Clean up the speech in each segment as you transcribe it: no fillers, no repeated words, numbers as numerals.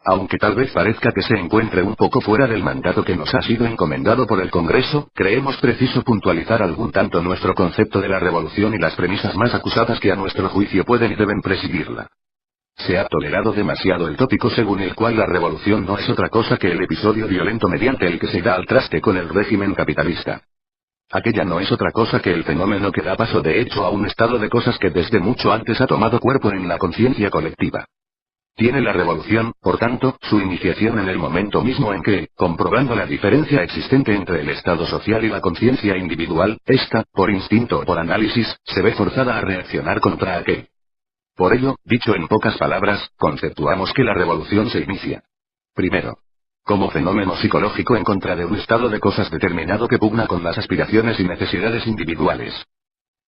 Aunque tal vez parezca que se encuentre un poco fuera del mandato que nos ha sido encomendado por el Congreso, creemos preciso puntualizar algún tanto nuestro concepto de la revolución y las premisas más acusadas que a nuestro juicio pueden y deben presidirla. Se ha tolerado demasiado el tópico según el cual la revolución no es otra cosa que el episodio violento mediante el que se da al traste con el régimen capitalista. Aquella no es otra cosa que el fenómeno que da paso de hecho a un estado de cosas que desde mucho antes ha tomado cuerpo en la conciencia colectiva. Tiene la revolución, por tanto, su iniciación en el momento mismo en que, comprobando la diferencia existente entre el estado social y la conciencia individual, ésta, por instinto o por análisis, se ve forzada a reaccionar contra aquel. Por ello, dicho en pocas palabras, conceptuamos que la revolución se inicia. Primero, como fenómeno psicológico en contra de un estado de cosas determinado que pugna con las aspiraciones y necesidades individuales.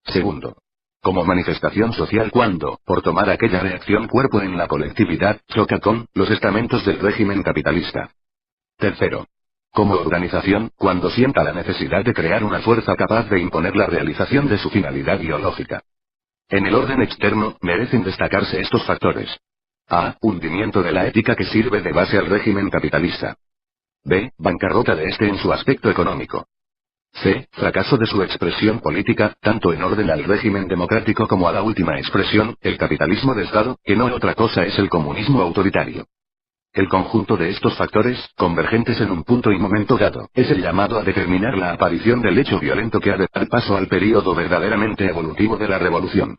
Segundo, como manifestación social cuando, por tomar aquella reacción cuerpo en la colectividad, choca con los estamentos del régimen capitalista. Tercero, como organización, cuando sienta la necesidad de crear una fuerza capaz de imponer la realización de su finalidad biológica. En el orden externo, merecen destacarse estos factores. A. Hundimiento de la ética que sirve de base al régimen capitalista. B. Bancarrota de este en su aspecto económico. C. Fracaso de su expresión política, tanto en orden al régimen democrático como a la última expresión, el capitalismo de Estado, que no otra cosa es el comunismo autoritario. El conjunto de estos factores, convergentes en un punto y momento dado, es el llamado a determinar la aparición del hecho violento que ha de dar paso al período verdaderamente evolutivo de la revolución.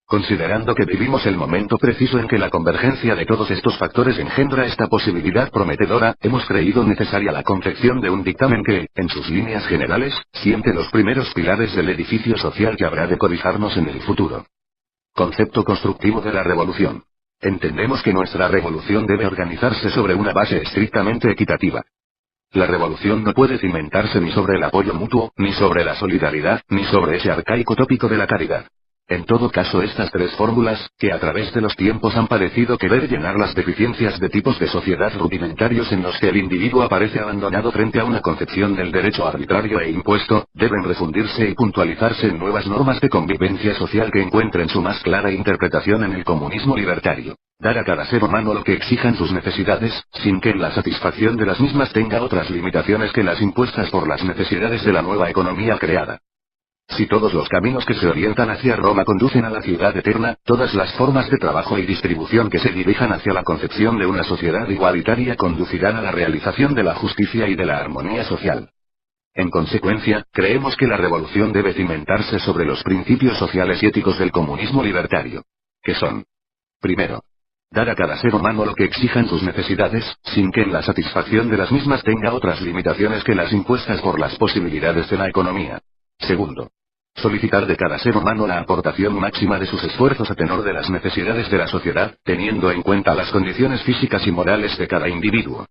Considerando que vivimos el momento preciso en que la convergencia de todos estos factores engendra esta posibilidad prometedora, hemos creído necesaria la confección de un dictamen que, en sus líneas generales, siente los primeros pilares del edificio social que habrá de cobijarnos en el futuro. Concepto constructivo de la revolución. Entendemos que nuestra revolución debe organizarse sobre una base estrictamente equitativa. La revolución no puede cimentarse ni sobre el apoyo mutuo, ni sobre la solidaridad, ni sobre ese arcaico tópico de la caridad. En todo caso, estas tres fórmulas, que a través de los tiempos han parecido querer llenar las deficiencias de tipos de sociedad rudimentarios en los que el individuo aparece abandonado frente a una concepción del derecho arbitrario e impuesto, deben refundirse y puntualizarse en nuevas normas de convivencia social que encuentren su más clara interpretación en el comunismo libertario. Dar a cada ser humano lo que exijan sus necesidades, sin que en la satisfacción de las mismas tenga otras limitaciones que las impuestas por las necesidades de la nueva economía creada. Si todos los caminos que se orientan hacia Roma conducen a la ciudad eterna, todas las formas de trabajo y distribución que se dirijan hacia la concepción de una sociedad igualitaria conducirán a la realización de la justicia y de la armonía social. En consecuencia, creemos que la revolución debe cimentarse sobre los principios sociales y éticos del comunismo libertario. Que son: primero, dar a cada ser humano lo que exijan sus necesidades, sin que en la satisfacción de las mismas tenga otras limitaciones que las impuestas por las posibilidades de la economía. Segundo, solicitar de cada ser humano la aportación máxima de sus esfuerzos a tenor de las necesidades de la sociedad, teniendo en cuenta las condiciones físicas y morales de cada individuo.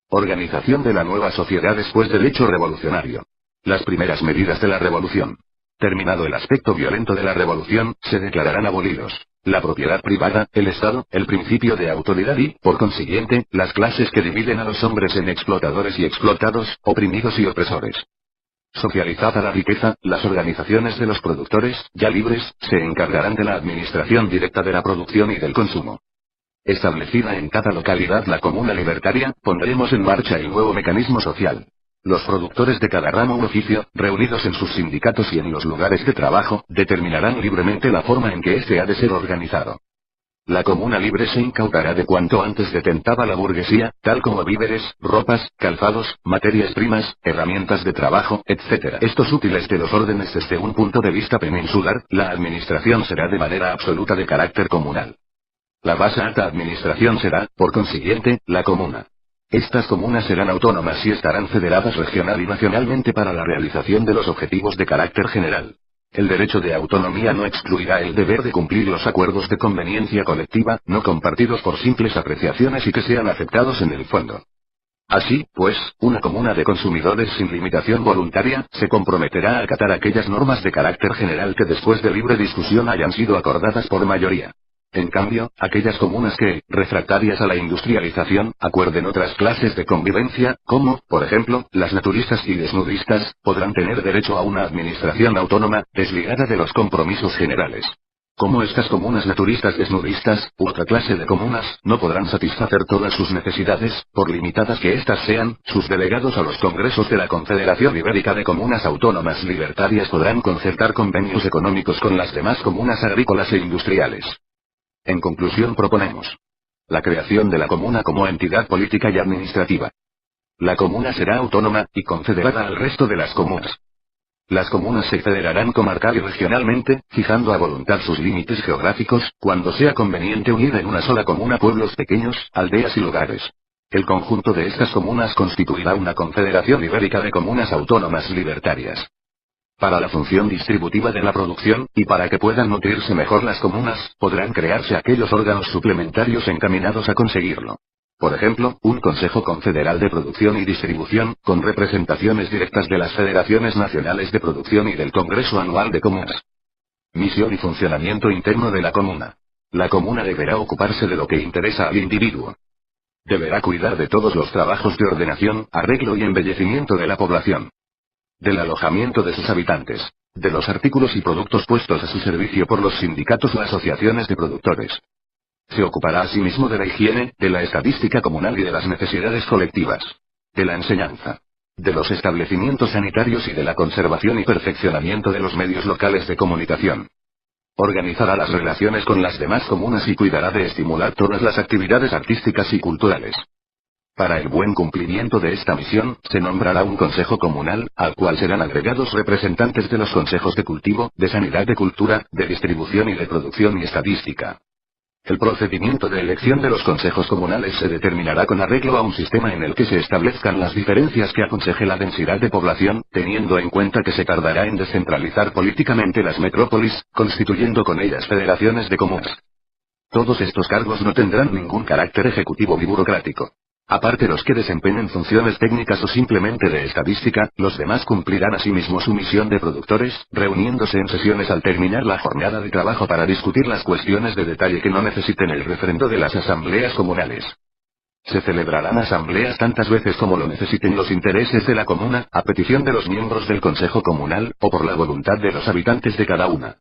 Organización de la nueva sociedad después del hecho revolucionario. Las primeras medidas de la revolución. Terminado el aspecto violento de la revolución, se declararán abolidos la propiedad privada, el Estado, el principio de autoridad y, por consiguiente, las clases que dividen a los hombres en explotadores y explotados, oprimidos y opresores. Socializada la riqueza, las organizaciones de los productores, ya libres, se encargarán de la administración directa de la producción y del consumo. Establecida en cada localidad la comuna libertaria, pondremos en marcha el nuevo mecanismo social. Los productores de cada ramo u oficio, reunidos en sus sindicatos y en los lugares de trabajo, determinarán libremente la forma en que éste ha de ser organizado. La comuna libre se incautará de cuanto antes detentaba la burguesía, tal como víveres, ropas, calzados, materias primas, herramientas de trabajo, etc. Estos útiles de los órdenes desde un punto de vista peninsular, la administración será de manera absoluta de carácter comunal. La más alta administración será, por consiguiente, la comuna. Estas comunas serán autónomas y estarán federadas regional y nacionalmente para la realización de los objetivos de carácter general. El derecho de autonomía no excluirá el deber de cumplir los acuerdos de conveniencia colectiva, no compartidos por simples apreciaciones y que sean aceptados en el fondo. Así, pues, una comuna de consumidores sin limitación voluntaria, se comprometerá a acatar aquellas normas de carácter general que después de libre discusión hayan sido acordadas por mayoría. En cambio, aquellas comunas que, refractarias a la industrialización, acuerden otras clases de convivencia, como, por ejemplo, las naturistas y desnudistas, podrán tener derecho a una administración autónoma, desligada de los compromisos generales. Como estas comunas naturistas desnudistas, u otra clase de comunas, no podrán satisfacer todas sus necesidades, por limitadas que éstas sean, sus delegados a los congresos de la Confederación Ibérica de Comunas Autónomas Libertarias podrán concertar convenios económicos con las demás comunas agrícolas e industriales. En conclusión proponemos la creación de la comuna como entidad política y administrativa. La comuna será autónoma, y confederada al resto de las comunas. Las comunas se federarán comarcal y regionalmente, fijando a voluntad sus límites geográficos, cuando sea conveniente unir en una sola comuna pueblos pequeños, aldeas y lugares. El conjunto de estas comunas constituirá una Confederación Ibérica de Comunas Autónomas Libertarias. Para la función distributiva de la producción, y para que puedan nutrirse mejor las comunas, podrán crearse aquellos órganos suplementarios encaminados a conseguirlo. Por ejemplo, un Consejo Confederal de Producción y Distribución, con representaciones directas de las Federaciones Nacionales de Producción y del Congreso Anual de Comunas. Misión y funcionamiento interno de la comuna. La comuna deberá ocuparse de lo que interesa al individuo. Deberá cuidar de todos los trabajos de ordenación, arreglo y embellecimiento de la población. Del alojamiento de sus habitantes. De los artículos y productos puestos a su servicio por los sindicatos o asociaciones de productores. Se ocupará asimismo de la higiene, de la estadística comunal y de las necesidades colectivas. De la enseñanza. De los establecimientos sanitarios y de la conservación y perfeccionamiento de los medios locales de comunicación. Organizará las relaciones con las demás comunas y cuidará de estimular todas las actividades artísticas y culturales. Para el buen cumplimiento de esta misión, se nombrará un consejo comunal, al cual serán agregados representantes de los consejos de cultivo, de sanidad, de cultura, de distribución y de producción y estadística. El procedimiento de elección de los consejos comunales se determinará con arreglo a un sistema en el que se establezcan las diferencias que aconseje la densidad de población, teniendo en cuenta que se tardará en descentralizar políticamente las metrópolis, constituyendo con ellas federaciones de comunas. Todos estos cargos no tendrán ningún carácter ejecutivo ni burocrático. Aparte los que desempeñen funciones técnicas o simplemente de estadística, los demás cumplirán asimismo su misión de productores, reuniéndose en sesiones al terminar la jornada de trabajo para discutir las cuestiones de detalle que no necesiten el refrendo de las asambleas comunales. Se celebrarán asambleas tantas veces como lo necesiten los intereses de la comuna, a petición de los miembros del Consejo Comunal, o por la voluntad de los habitantes de cada una.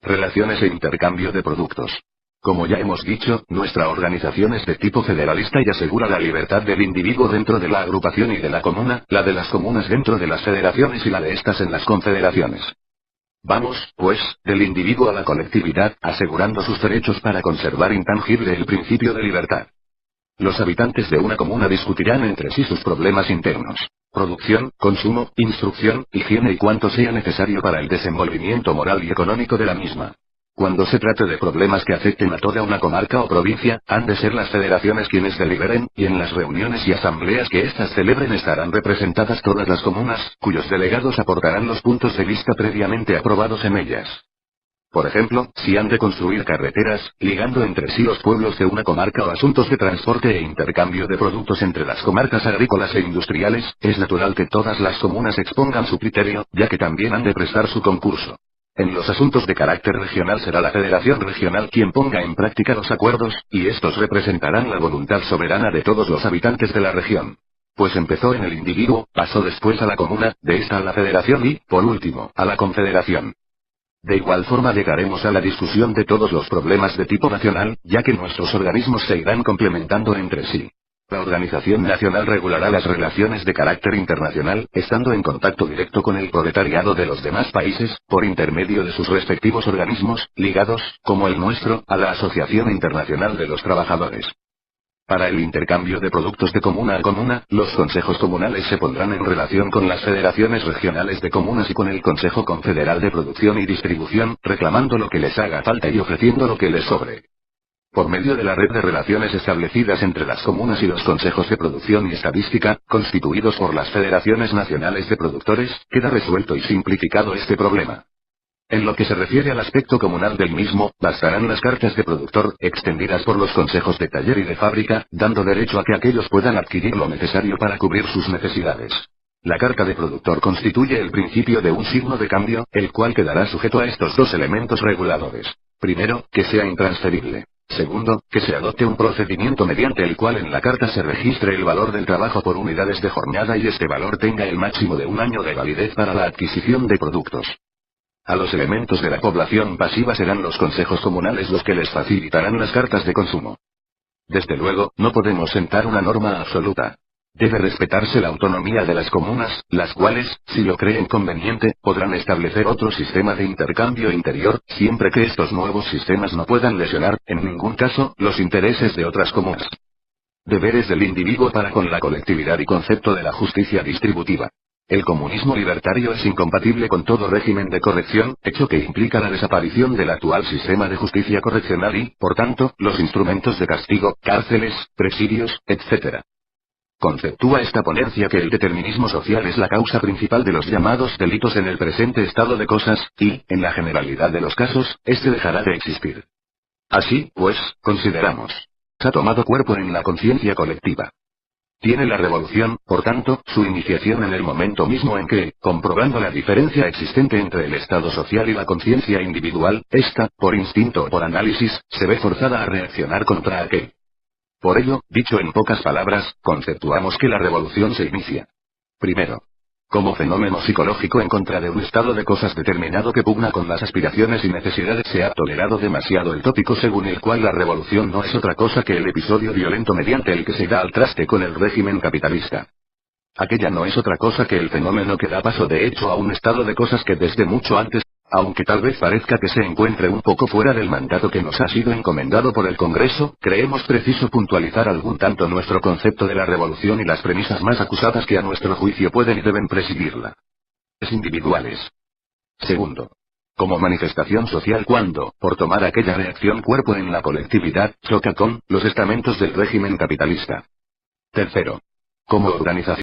Relaciones e intercambio de productos. Como ya hemos dicho, nuestra organización es de tipo federalista y asegura la libertad del individuo dentro de la agrupación y de la comuna, la de las comunas dentro de las federaciones y la de estas en las confederaciones. Vamos, pues, del individuo a la colectividad, asegurando sus derechos para conservar intangible el principio de libertad. Los habitantes de una comuna discutirán entre sí sus problemas internos. Producción, consumo, instrucción, higiene y cuanto sea necesario para el desenvolvimiento moral y económico de la misma. Cuando se trate de problemas que afecten a toda una comarca o provincia, han de ser las federaciones quienes deliberen, y en las reuniones y asambleas que éstas celebren estarán representadas todas las comunas, cuyos delegados aportarán los puntos de vista previamente aprobados en ellas. Por ejemplo, si han de construir carreteras, ligando entre sí los pueblos de una comarca o asuntos de transporte e intercambio de productos entre las comarcas agrícolas e industriales, es natural que todas las comunas expongan su criterio, ya que también han de prestar su concurso. En los asuntos de carácter regional será la Federación Regional quien ponga en práctica los acuerdos, y estos representarán la voluntad soberana de todos los habitantes de la región. Pues empezó en el individuo, pasó después a la comuna, de esta a la federación y, por último, a la confederación. De igual forma llegaremos a la discusión de todos los problemas de tipo nacional, ya que nuestros organismos se irán complementando entre sí. La Organización Nacional regulará las relaciones de carácter internacional, estando en contacto directo con el proletariado de los demás países, por intermedio de sus respectivos organismos, ligados, como el nuestro, a la Asociación Internacional de los Trabajadores. Para el intercambio de productos de comuna a comuna, los consejos comunales se pondrán en relación con las federaciones regionales de comunas y con el Consejo Confederal de Producción y Distribución, reclamando lo que les haga falta y ofreciendo lo que les sobre. Por medio de la red de relaciones establecidas entre las comunas y los consejos de producción y estadística, constituidos por las federaciones nacionales de productores, queda resuelto y simplificado este problema. En lo que se refiere al aspecto comunal del mismo, bastarán las cartas de productor, extendidas por los consejos de taller y de fábrica, dando derecho a que aquellos puedan adquirir lo necesario para cubrir sus necesidades. La carta de productor constituye el principio de un signo de cambio, el cual quedará sujeto a estos dos elementos reguladores. Primero, que sea intransferible. Segundo, que se adopte un procedimiento mediante el cual en la carta se registre el valor del trabajo por unidades de jornada y este valor tenga el máximo de un año de validez para la adquisición de productos. A los elementos de la población pasiva serán los consejos comunales los que les facilitarán las cartas de consumo. Desde luego, no podemos sentar una norma absoluta. Debe respetarse la autonomía de las comunas, las cuales, si lo creen conveniente, podrán establecer otro sistema de intercambio interior, siempre que estos nuevos sistemas no puedan lesionar, en ningún caso, los intereses de otras comunas. Deberes del individuo para con la colectividad y concepto de la justicia distributiva. El comunismo libertario es incompatible con todo régimen de corrección, hecho que implica la desaparición del actual sistema de justicia correccional y, por tanto, los instrumentos de castigo, cárceles, presidios, etc. Conceptúa esta ponencia que el determinismo social es la causa principal de los llamados delitos en el presente estado de cosas, y, en la generalidad de los casos, este dejará de existir. Así, pues, consideramos. Ha tomado cuerpo en la conciencia colectiva. Tiene la revolución, por tanto, su iniciación en el momento mismo en que, comprobando la diferencia existente entre el estado social y la conciencia individual, ésta, por instinto o por análisis, se ve forzada a reaccionar contra aquel. Por ello, dicho en pocas palabras, conceptuamos que la revolución se inicia. Primero, como fenómeno psicológico en contra de un estado de cosas determinado que pugna con las aspiraciones y necesidades. Se ha tolerado demasiado el tópico según el cual la revolución no es otra cosa que el episodio violento mediante el que se da al traste con el régimen capitalista. Aquella no es otra cosa que el fenómeno que da paso de hecho a un estado de cosas que desde mucho antes, aunque tal vez parezca que se encuentre un poco fuera del mandato que nos ha sido encomendado por el Congreso, creemos preciso puntualizar algún tanto nuestro concepto de la revolución y las premisas más acusadas que a nuestro juicio pueden y deben presidirla. Individuales. Segundo. Como manifestación social cuando, por tomar aquella reacción cuerpo en la colectividad, choca con los estamentos del régimen capitalista. Tercero. Como organización